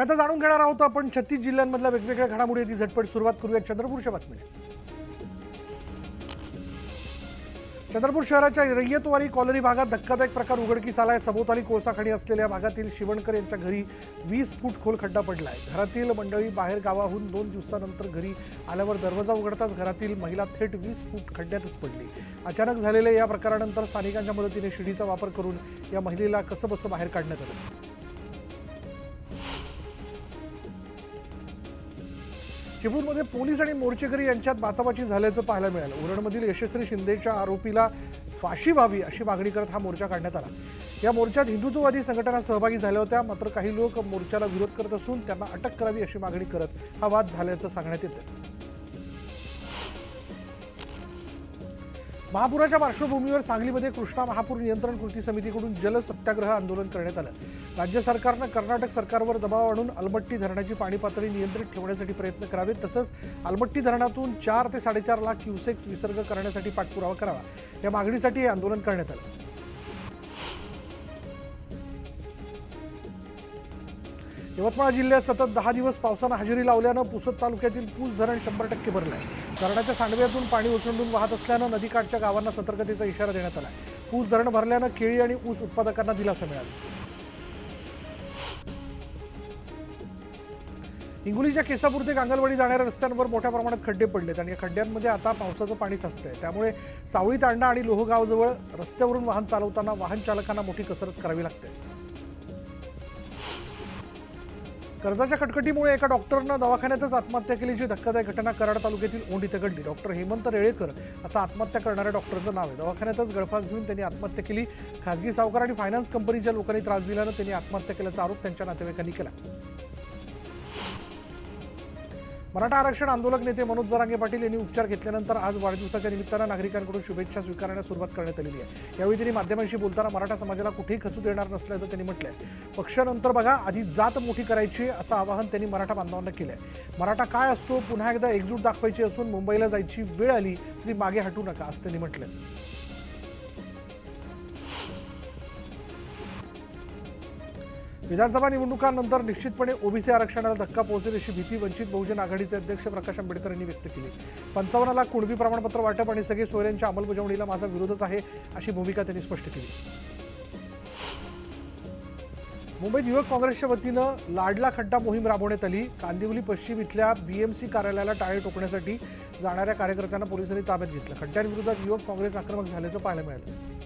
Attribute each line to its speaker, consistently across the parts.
Speaker 1: आता जाणून घेणार आहोत आपण 36 जिल्ह्यांमधल्या वेगवेगळ्या घडामोडी झटपट सुरुवात करूया चंद्रपूरच्या बातमीने। चंद्रपूर शहराच्या रय्यतवारी कॉलनी भागात धक्कादायक प्रकार उघडकीस आलाय। सभोवताली कोळसा खाणी असलेल्या भागातील शिवणकर यांच्या घरी 20 फूट खोल खड्डा पडलाय। घरातील मंडळी बाहेर गावाहून 2 दिवसानंतर घरी आल्यावर दरवाजा उघडताच घरातील महिला थेट 20 फूट खड्ड्यातच पडली। अचानक झालेल्या या प्रकारानंतर स्थानिकांच्या मदतीने शिडीचा वापर करून या महिलेला कसंबसं बाहेर काढण्यात आलं। चिपळूणमध्ये पोलीस आणि मोर्चेकरी यांच्यात बाचाबाची झाल्याचं पाहायला मिळालं। उरणमधील यशस्वी शिंदेच्या आरोपीला फाशी व्हावी अशी मागणी करत हा मोर्चा काढण्यात आला। या मोर्चात हिंदुत्ववादी संघटना सहभागी झाल्या होत्या, मात्र काही लोक मोर्चाला विरोध करत असून त्यांना अटक करावी अशी मागणी करत हा वाद झाल्याचं सांगण्यात येतं। महापुराच्या पार्श्वभूमीवर सांगलीमध्ये कृष्णा महापूर नियंत्रण कृती समितीकडून जल सत्याग्रह आंदोलन करण्यात आलं। राज्य सरकारनं कर्नाटक सरकारवर दबाव आणून अलमट्टी धरणाची पाणी पातळी नियंत्रित ठेवण्यासाठी प्रयत्न करावेत, तसंच अलमट्टी धरणातून 4 ते 4.5 लाख क्युसेक्स विसर्ग करण्यासाठी पाठपुरावा करावा या मागणीसाठी हे आंदोलन करण्यात आलं। यवतमाळ जिल्ह्यात सतत 10 दिवस पावसानं हजेरी लावल्यानं पुसद तालुक्यातील पूस धरण 100% भरलंय। धरणाच्या सांडव्यातून पाणी ओसंडून वाहत असल्यानं नदीकाठच्या गावांना सतर्कतेचा इशारा देण्यात आला। पूस धरण भरल्यानं केळी आणि ऊस उत्पादकांना दिलासा मिळाला। हिंगोलीच्या केसापूर ते गांगलवाडी जाणाऱ्या रस्त्यांवर मोठ्या प्रमाणात खड्डे पडलेत आणि या खड्ड्यांमध्ये आता पावसाचं पाणी साचतंय। त्यामुळे सावळी तांडा आणि लोहगावजवळ रस्त्यावरून वाहन चालवताना वाहन चालकांना मोठी कसरत करावी लागते। कर्जाच्या कटकटीमुळे एका डॉक्टरनं दवाखान्यातच आत्महत्या केल्याची धक्कादायक घटना कराड तालुक्यातील ओंड इथं घडली। डॉक्टर हेमंत रेळेकर असं आत्महत्या करणाऱ्या डॉक्टरचं नाव आहे। दवाखान्यातच गळफास घेऊन त्यांनी आत्महत्या केली। खासगी सावकार आणि फायनान्स कंपनीच्या लोकांनी त्रास दिल्यानं त्यांनी आत्महत्या केल्याचा आरोप त्यांच्या नातेवाईकांनी केला। मराठा आरक्षण आंदोलक नेते मनोज जरांगे पाटील यांनी उपचार घेतल्यानंतर आज वाढदिवसाच्या निमित्तानं नागरिकांकडून शुभेच्छा स्वीकारण्यास सुरुवात करण्यात आलेली आहे। यावेळी त्यांनी माध्यमांशी बोलताना मराठा समाजाला कुठेही खचू देणार नसल्याचं त्यांनी म्हटलंय। पक्षानंतर बघा, आधी जात मोठी करायची असं आवाहन त्यांनी मराठा बांधवांना केलंय। मराठा काय असतो पुन्हा एकदा एकजूट दाखवायची असून मुंबईला जायची वेळ आली तरी मागे हटू नका असं त्यांनी म्हटलंय। विधानसभा निवडणुकांनंतर निश्चितपणे ओबीसी आरक्षणाला धक्का पोहोचेल अशी भीती वंचित बहुजन आघाडीचे अध्यक्ष प्रकाश आंबेडकर यांनी व्यक्त केली। 55 लाख कुणबी प्रमाणपत्र वाटप आणि सगळे सोयऱ्यांच्या अंमलबजावणीला माझा विरोधच आहे अशी भूमिका त्यांनी स्पष्ट केली। मुंबईत युवक काँग्रेसच्या वतीनं लाडला खड्डा मोहीम राबवण्यात आली। कांदिवली पश्चिम इथल्या बीएमसी कार्यालयाला टाळे टोकण्यासाठी जाणाऱ्या कार्यकर्त्यांना पोलिसांनी ताब्यात घेतलं। खड्ड्यांविरोधात युवक काँग्रेस आक्रमक झाल्याचं पाहायला मिळालं।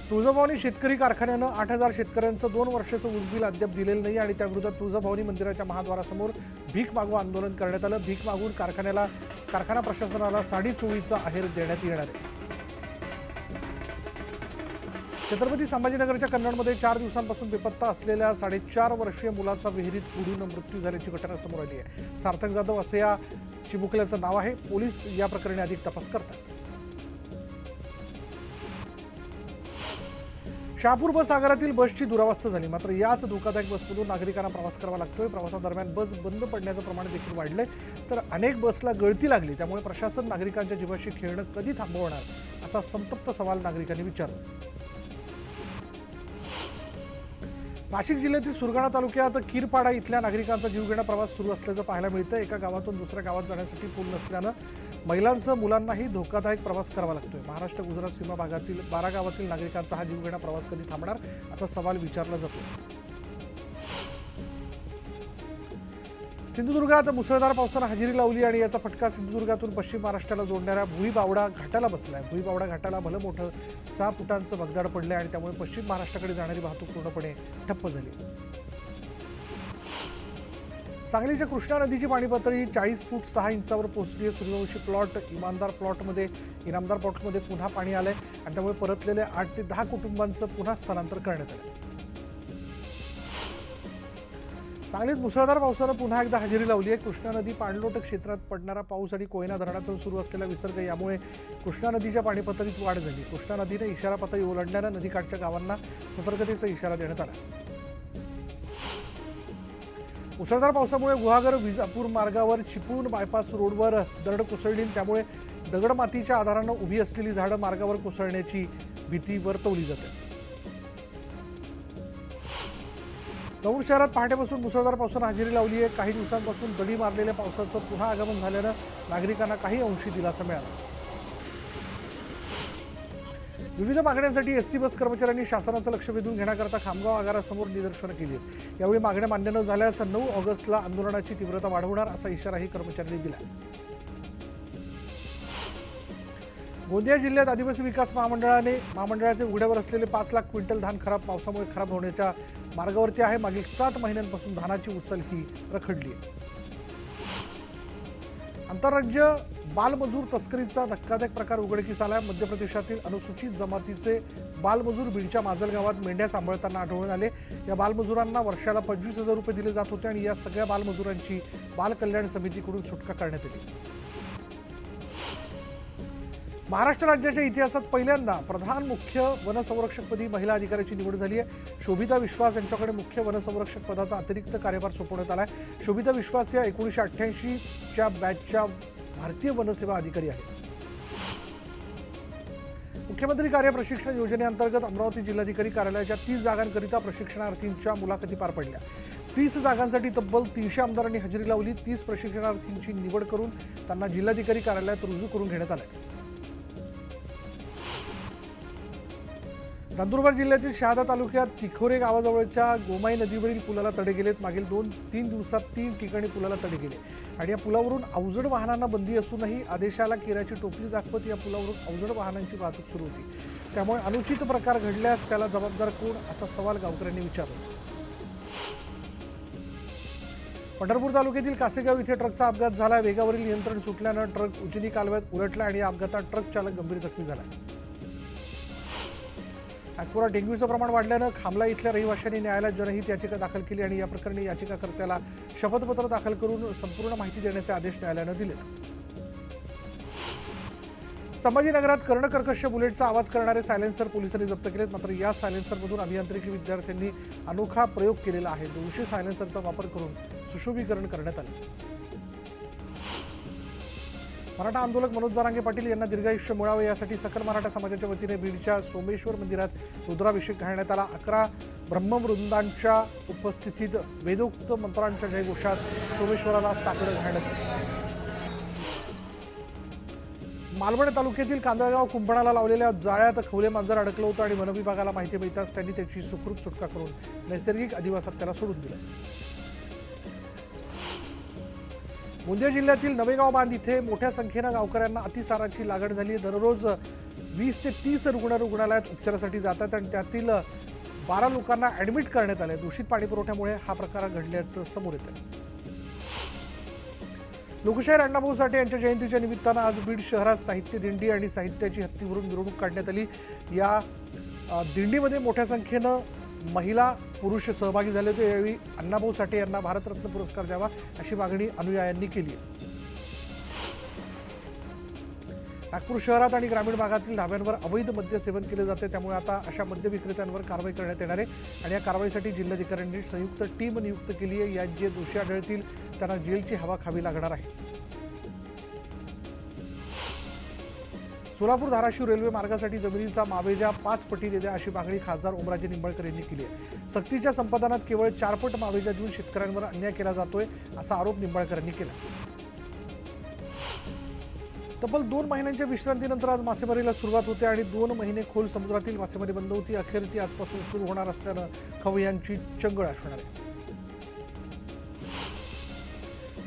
Speaker 1: तुळजाभवानी शेतकरी कारखान्यानं 8000 शेतकऱ्यांचं 2 वर्षाचं ऊस बिल अद्याप दिलेलं नाही आणि त्याविरोधात तुळजाभवानी मंदिराच्या महाद्वारासमोर भीक मागू आंदोलन करण्यात आलं। भीक मागून कारखाना प्रशासनाला साडीचोळीचा आहेर देण्यात येणार आहे। छत्रपती संभाजीनगरच्या कन्नडमध्ये 4 दिवसांपासून बेपत्ता असलेल्या 4.5 वर्षीय मुलाचा विहिरीत बुडून मृत्यू झाल्याची घटना समोर आली आहे। सार्थक जाधव असं या चिमुकल्याचं नाव आहे। पोलीस या प्रकरणी अधिक तपास करतात। शहापूर बस आगारातील बसची दुरावस्था झाली, मात्र याच धोकादायक बसमधून नागरिकांना प्रवास करावा लागतोय। प्रवासादरम्यान बस बंद पडण्याचं प्रमाण देखील वाढलंय, तर अनेक बसला गळती लागली। त्यामुळे प्रशासन नागरिकांच्या जीवाशी खेळणं कधी थांबवणार असा संतप्त सवाल नागरिकांनी विचारला। नाशिक जिल्ह्यातील सुरगाणा तालुक्यात कीरपाडा इथल्या नागरिकांचा जीवघेणा प्रवास सुरू असल्याचं पाहायला मिळतं। एका गावातून दुसऱ्या गावात जाण्यासाठी पूल नसल्यानं महिलांसह मुलांनाही धोकादायक प्रवास करावा लागतोय। महाराष्ट्र गुजरात सीमा भागातील 12 गावातील नागरिकांचा हा जीवघेणा प्रवास कधी थांबणार असा सवाल विचारला जातो। सिंधुदुर्गात मुसळधार पावसानं हजेरी लावली आणि याचा फटका सिंधुदुर्गातून पश्चिम महाराष्ट्राला जोडणाऱ्या भुईबावडा घाटाला बसलाय। भुईबावडा घाटाला भलं मोठं 6 फुटांचं भगदाड पडलंय आणि त्यामुळे पश्चिम महाराष्ट्राकडे जाणारी वाहतूक पूर्णपणे ठप्प झाली। सांगलीच्या कृष्णा नदीची पाणी पातळी 40 फूट 6 इंचावर पोहोचली आहे। सूर्यवंशी प्लॉट इनामदार प्लॉटमध्ये पुन्हा पाणी आलंय आणि त्यामुळे परतलेल्या 8 ते 10 कुटुंबांचं पुन्हा स्थलांतर करण्यात आलं। सांगलीत मुसळधार पावसानं पुन्हा एकदा हजेरी लावली आहे। कृष्णा नदी पाणलोट क्षेत्रात पडणारा पाऊस आणि कोयना धरणातून सुरू असलेला विसर्ग यामुळे कृष्णा नदीच्या पाणी पातळीत वाढ झाली। कृष्णा नदीने इशारा पातळी ओलांडल्यानं नदीकाठच्या गावांना सतर्कतेचा इशारा देण्यात आला। मुसळधार पावसामुळे गुहागर विजापूर मार्गावर चिपळूण बायपास रोडवर दरड कोसळली, त्यामुळे दगडमातीच्या आधारानं उभी असलेली झाडं मार्गावर कोसळण्याची भीती वर्तवली जाते। दौंड शहरात पहाटेपासून मुसळधार पावसानं हजेरी लावली आहे. काही दिवसांपासून दडी मारलेल्या पावसाचं पुन्हा आगमन झाल्यानं नागरिकांना काही अंशी दिलासा मिळाला. विविध मागण्यांसाठी एसटी बस कर्मचाऱ्यांनी शासनाचं लक्ष वेधून घेण्याकरता खामगाव आगारासमोर निदर्शनं केली आहेत. यावेळी मागण्या मान्य न झाल्यास 9 ऑगस्टला आंदोलनाची तीव्रता वाढवणार असा इशाराही कर्मचाऱ्यांनी दिला. गोंदिया जिल्ह्यात आदिवासी विकास महामंडळाचे उघड्यावर असलेले 5 लाख क्विंटल धान पावसामुळे खराब होण्याच्या मार्गावरती आहे. मागील 7 महिन्यांपासून धानाची उचल ही रखडली आहे. आंतरराज्य बालमजूर तस्करीचा धक्कादायक प्रकार उघडकीस आला. मध्य प्रदेशातील अनुसूचित जमातीचे बालमजूर बीडच्या माजलगावात मेंढ्या सांभाळताना आढळून आले. या बालमजुरांना वर्षाला 25,000 रुपये दिले जात होते आणि या सगळ्या बालमजुरांची बाल कल्याण समितीकडून सुटका करण्यात आली. महाराष्ट्र राज्याच्या इतिहासात पहिल्यांदा प्रधान मुख्य वनसंरक्षकपदी महिला अधिकाऱ्याची निवड झाली आहे. शोभिता विश्वास यांच्याकडे मुख्य वनसंरक्षक पदाचा अतिरिक्त कार्यभार सोपवण्यात आला आहे. शोभिता विश्वास या 1988च्या बॅचच्या भारतीय वनसेवा अधिकारी आहेत. मुख्यमंत्री कार्य प्रशिक्षण योजनेअंतर्गत अमरावती जिल्हाधिकारी कार्यालयाच्या 30 जागांकरिता प्रशिक्षणार्थींच्या मुलाखती पार पडल्या. 30 जागांसाठी तब्बल 300 आमदारांनी हजेरी लावली. 30 प्रशिक्षणार्थींची निवड करून त्यांना जिल्हाधिकारी कार्यालयात रुजू करून घेण्यात आले. नंदुरबार जिल्ह्यातील शहादा तालुक्यात तिखोरे गावाजवळच्या गोमाई नदीवरील पुलाला तडे गेलेत. मागील 2-3 दिवसात 3 ठिकाणी पुलाला तडे गेले आणि या पुलावरून अवजड वाहनांना बंदी असूनही आदेशाला केराची टोपली दाखवत या पुलावरून अवजड वाहनांची वाहतूक सुरू होती. त्यामुळे अनुचित प्रकार घडल्यास त्याला जबाबदार कोण असा सवाल गावकऱ्यांनी विचारला. पंढरपूर तालुक्यातील कासेगाव इथे ट्रकचा अपघात झाला. वेगावरील नियंत्रण सुटल्यानं ट्रक उजनी कालव्यात उलटला आणि या अपघातात ट्रक चालक गंभीर जखमी झाला. नागपुरात डेंग्यूचं प्रमाण वाढल्यानं खामला इथल्या रहिवाशांनी न्यायालयात जनहित याचिका दाखल केली आणि या प्रकरणी याचिकाकर्त्याला शपथपत्र दाखल करून संपूर्ण माहिती देण्याचे आदेश न्यायालयानं दिले. संभाजीनगरात कर्णकर्कश बुलेटचा आवाज करणारे सायलेन्सर पोलिसांनी जप्त केलेत. मात्र या सायलेन्सरमधून अभियांत्रिकी विद्यार्थ्यांनी अनोखा प्रयोग केलेला आहे. 200 सायलेन्सरचा वापर करून सुशोभीकरण करण्यात आले. मराठा आंदोलक मनोज जरांगे पाटील यांना दीर्घायुष्य मिळावे यासाठी सकल मराठा समाजाच्या वतीने बीडच्या सोमेश्वर मंदिरात रुद्राभिषेक घालण्यात आला. 11 ब्रह्मवृंदांच्या उपस्थितीत वेदोक्त मंत्रांच्या जयघोषात सोमेश्वराला साकडं घालण्यात आलं. मालवण तालुक्यातील कांदळगाव कुंभणाला लावलेल्या जाळ्यात खवले मांजर अडकलं होतं आणि वनविभागाला माहिती मिळताच त्यांनी त्याची सुखरूप सुटका करून नैसर्गिक अधिवासात त्याला सोडून दिलं. गोंदिया जिल्ह्यातील नवेगाव बांध इथे मोठ्या संख्येनं गावकऱ्यांना अतिसाराची लागण झाली. दररोज 20 ते 30 रुग्ण रुग्णालयात उपचारासाठी जातात आणि त्यातील 12 लोकांना ॲडमिट करण्यात आले. दूषित पाणी पुरवठ्यामुळे हा प्रकार घडल्याचं समोर येतं. लोकशाहीर अण्णाभाऊ साठे यांच्या जयंतीच्या निमित्तानं आज बीड शहरात साहित्य दिंडी आणि साहित्याची हत्तीवरून मिरवणूक काढण्यात आली. या दिंडीमध्ये मोठ्या संख्येनं महिला पुरुष सहभागी झाले होते. यावेळी अण्णाभाऊ साठे यांना भारतरत्न पुरस्कार द्यावा अशी मागणी अनुयायांनी केली आहे. नागपूर शहरात आणि ग्रामीण भागातील ढाब्यांवर अवैध मद्य सेवन केले जाते. त्यामुळे आता अशा मद्य विक्रेत्यांवर कारवाई करण्यात येणार आहे आणि या कारवाईसाठी जिल्हाधिकाऱ्यांनी संयुक्त टीम नियुक्त केली आहे. यात जे दोषी आढळतील त्यांना जेलची हवा खावी लागणार आहे. सोलापूर धाराशिव रेल्वे मार्गासाठी जमिनीचा मावेजा 5 पटीने द्या अशी मागणी खासदार ओमराजे निंबाळकर यांनी केली आहे. सक्तीच्या संपादनात केवळ 4 पट मावेजा देऊन शेतकऱ्यांवर अन्याय केला जातोय असा आरोप निंबाळकरांनी केला. तब्बल 2 महिन्यांच्या विश्रांतीनंतर आज मासेमारीला सुरुवात होते आणि 2 महिने खोल समुद्रातील मासेमारी बंद होती. अखेर ती आजपासून सुरू होणार असल्यानं खवय्यांची चंगळ असणार आहे.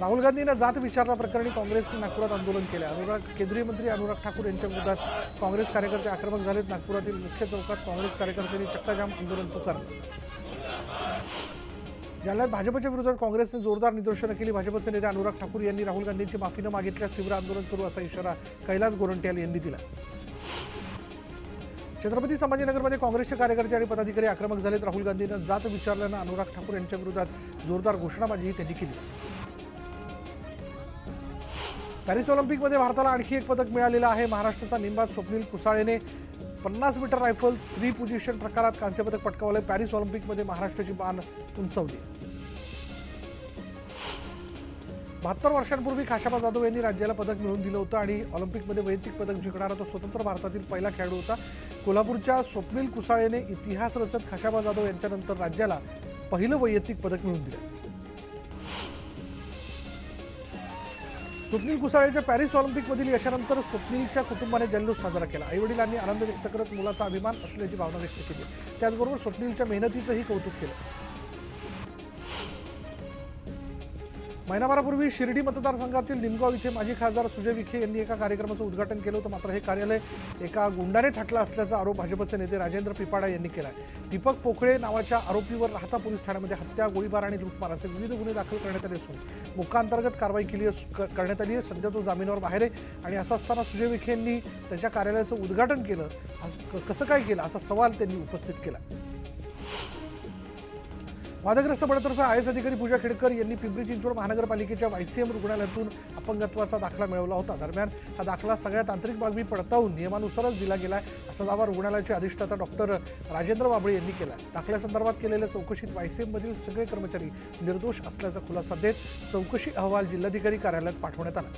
Speaker 1: राहुल गांधींना जात विचारल्याप्रकरणी काँग्रेसने नागपुरात आंदोलन केले. केंद्रीय मंत्री अनुराग ठाकूर यांच्या विरोधात काँग्रेस कार्यकर्ते आक्रमक झालेत. नागपुरातील मुख्य चौकात काँग्रेस कार्यकर्त्यांनी चक्काजाम आंदोलन पुकारलं. जालन्यात भाजपच्या विरोधात काँग्रेसने जोरदार निदर्शनं केली. भाजपचे नेते अनुराग ठाकूर यांनी राहुल गांधींची माफी न मागितल्यास तीव्र आंदोलन करू असा इशारा कैलास गोरंट्याल यांनी दिला. छत्रपती संभाजीनगरमध्ये काँग्रेसचे कार्यकर्ते आणि पदाधिकारी आक्रमक झालेत. राहुल गांधींना जात विचारल्यानं अनुराग ठाकूर यांच्या विरोधात जोरदार घोषणाबाजी त्यांनी केली. पॅरिस ऑलिम्पिकमध्ये भारताला आणखी एक पदक मिळालेलं आहे. महाराष्ट्राचा नेमबाज स्वप्नील कुसाळेने 50 मीटर रायफल 3 पोझिशन प्रकारात कांस्य पदक पटकावलं. पॅरिस ऑलिम्पिकमध्ये महाराष्ट्राची मान उंचावली. 72 वर्षांपूर्वी खाशाबा जाधव यांनी राज्याला पदक मिळवून दिलं होतं आणि ऑलिम्पिकमध्ये वैयक्तिक पदक जिंकणारा तो स्वतंत्र भारतातील पहिला खेळाडू होता. कोल्हापूरच्या स्वप्नील कुसाळेने इतिहास रचत खाशाबा जाधव यांच्यानंतर राज्याला पहिलं वैयक्तिक पदक मिळवून दिलं. स्वप्नील कुसाळेच्या पॅरिस ऑलिम्पिकमधील यशानंतर स्वप्नीलच्या कुटुंबाने जल्लोष साजरा केला. आईवडिलांनी आनंद व्यक्त करत मुलाचा अभिमान असल्याची भावना व्यक्त केली. त्याचबरोबर स्वप्नीलच्या मेहनतीचंही कौतुक केलं. महिनाभरापूर्वी शिर्डी मतदारसंघातील निमगाव इथे माजी खासदार सुजय विखे यांनी एका कार्यक्रमाचं उद्घाटन केलं होतं. मात्र हे कार्यालय एका गुंडाने थाटलं असल्याचा आरोप भाजपचे नेते राजेंद्र पिपाडा यांनी केला. दीपक पोकळे नावाच्या आरोपीवर राहता पोलीस ठाण्यामध्ये हत्या, गोळीबार आणि लूटमार असे विविध गुन्हे दाखल करण्यात आले असून मोक्काअंतर्गत कारवाई करण्यात आली आहे. सध्या तो जामिनावर बाहेर आहे आणि असं असताना सुजय विखे यांनी त्याच्या कार्यालयाचं उद्घाटन केलं. कसं काय केलं असा सवाल त्यांनी उपस्थित केला. वादग्रस्त बडतर्फ आयएस अधिकारी पूजा खेडकर यांनी पिंपरी चिंचवड महानगरपालिकेच्या वायसीएम रुग्णालयातून अपंगत्वाचा दाखला मिळवला होता. दरम्यान हा दाखला सगळ्या तांत्रिक बाबी पडताळून नियमानुसारच दिला गेला असा दावा रुग्णालयाचे अधिष्ठाता डॉक्टर राजेंद्र बाबळे यांनी केला. दाखल्यासंदर्भात केलेल्या चौकशीत वायसीएममधील सगळे कर्मचारी निर्दोष असल्याचा खुलासा देत चौकशी अहवाल जिल्हाधिकारी कार्यालयात पाठवण्यात आला.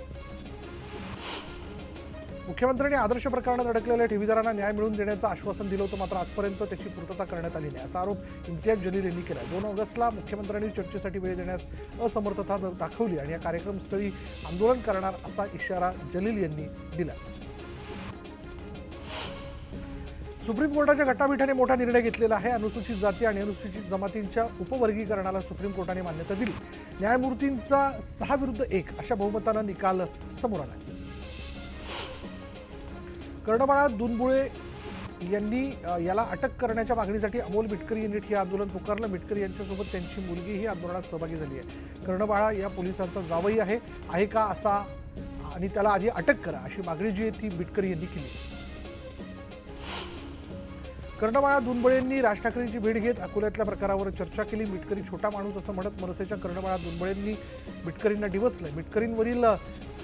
Speaker 1: मुख्यमंत्र्यांनी आदर्श प्रकरणात अडकलेल्या ठेवीदारांना न्याय मिळवून देण्याचं आश्वासन दिलं होतं. मात्र आजपर्यंत त्याची पूर्तता करण्यात आली नाही असा आरोप इम्तियाज जलील यांनी केला. 2 ऑगस्टला मुख्यमंत्र्यांनी चर्चेसाठी वेळ देण्यास असमर्थता दाखवली आणि या कार्यक्रमस्थळी आंदोलन करणार असा इशारा जलील यांनी दिला. सुप्रीम कोर्टाच्या घटनापीठाने मोठा निर्णय घेतलेला आहे. अनुसूचित जाती आणि अनुसूचित जमातींच्या उपवर्गीकरणाला सुप्रीम कोर्टाने मान्यता दिली. न्यायमूर्तींचा 6-1 अशा बहुमतानं निकाल समोर आला. कर्णबाळा दुनबुळे यांनी याला अटक करण्याच्या मागणीसाठी अमोल मिटकरी यांनी ठिय्या आंदोलन पुकारलं. मिटकरी यांच्यासोबत त्यांची मुलगीही आंदोलनात सहभागी झाली आहे. कर्णबाळा या पोलिसांचा जावई आहे का असा आणि त्याला आधी अटक करा अशी मागणी जी आहे ती मिटकरी यांनी केली. कर्णबाळा दुनबळेंनी राज ठाकरेंची भेट घेत अकोल्यातल्या प्रकारावर चर्चा केली. मिटकरी छोटा माणूस असं म्हणत मनसेच्या कर्णबाळा दुनबळेंनी मिटकरींना डिवचलंय. मिटकरींवरील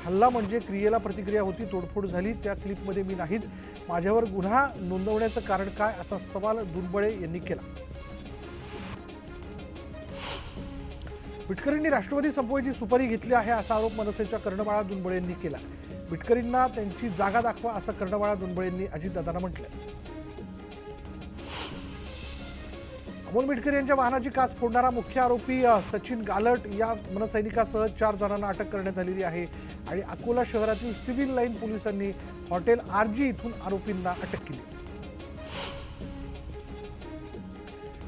Speaker 1: हल्ला म्हणजे क्रियेला प्रतिक्रिया होती, तोडफोड झाली. त्या क्लिपमध्ये मी नाहीच. माझ्यावर गुन्हा नोंदवण्याचं कारण काय असा सवाल दुनबळे यांनी केला. मिटकरींनी राष्ट्रवादी संपवायची सुपारी घेतली आहे असा आरोप मनसेच्या कर्णबाळा दुनबळेंनी केला. मिटकरींना त्यांची जागा दाखवा असं कर्णबाळा दुनबळेंनी अजितदादांना म्हटलं. अमोल मिटकरी यांच्या वाहनाची काच फोडणारा मुख्य आरोपी सचिन गालट या मनसैनिकासह 4 जणांना अटक करण्यात आलेली आहे आणि अकोला शहरातील सिव्हिल लाईन पोलिसांनी हॉटेल आरजी इथून आरोपींना अटक केली.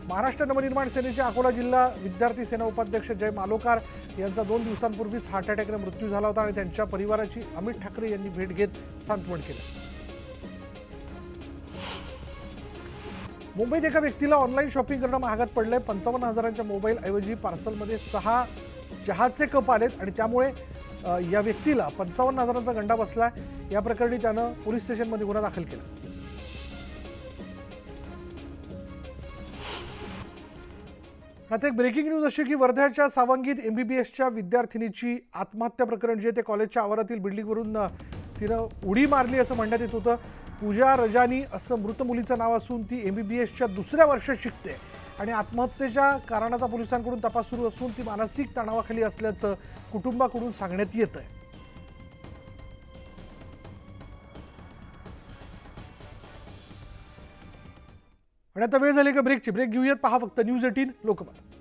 Speaker 1: महाराष्ट्र नवनिर्माण सेनेचे अकोला जिल्हा विद्यार्थी सेना उपाध्यक्ष जय मालोकार यांचा 2 दिवसांपूर्वीच हार्ट अटॅकने मृत्यू झाला होता आणि त्यांच्या परिवाराची अमित ठाकरे यांनी भेट घेत सांत्वन केलं. मुंबईत एका व्यक्तीला ऑनलाईन शॉपिंग करणं महागात पडलंय. 55,000च्या मोबाईल ऐवजी पार्सलमध्ये 6 चहाचे कप आलेत आणि त्यामुळे या व्यक्तीला 55,000चा गंडा बसलाय. या प्रकरणी त्यानं पोलीस स्टेशनमध्ये गुन्हा दाखल केला. आता एक ब्रेकिंग न्यूज अशी की वर्ध्याच्या सावंगीत MBBSच्या विद्यार्थिनीची आत्महत्या प्रकरण जे ते कॉलेजच्या आवारातील बिल्डिंगवरून तिनं उडी मारली असं म्हणण्यात येत होतं. पूजा रजानी असं मृत मुलीचं नाव असून ती MBBSच्या 2ऱ्या वर्षात शिकते आणि आत्महत्येच्या कारणाचा पोलिसांकडून तपास सुरू असून ती मानसिक तणावाखाली असल्याचं कुटुंबाकडून सांगण्यात येत आहे. आणि आता वेळ झाली का ब्रेकची. ब्रेक घेऊयात. पहा फक्त न्यूज 18 लोकमत.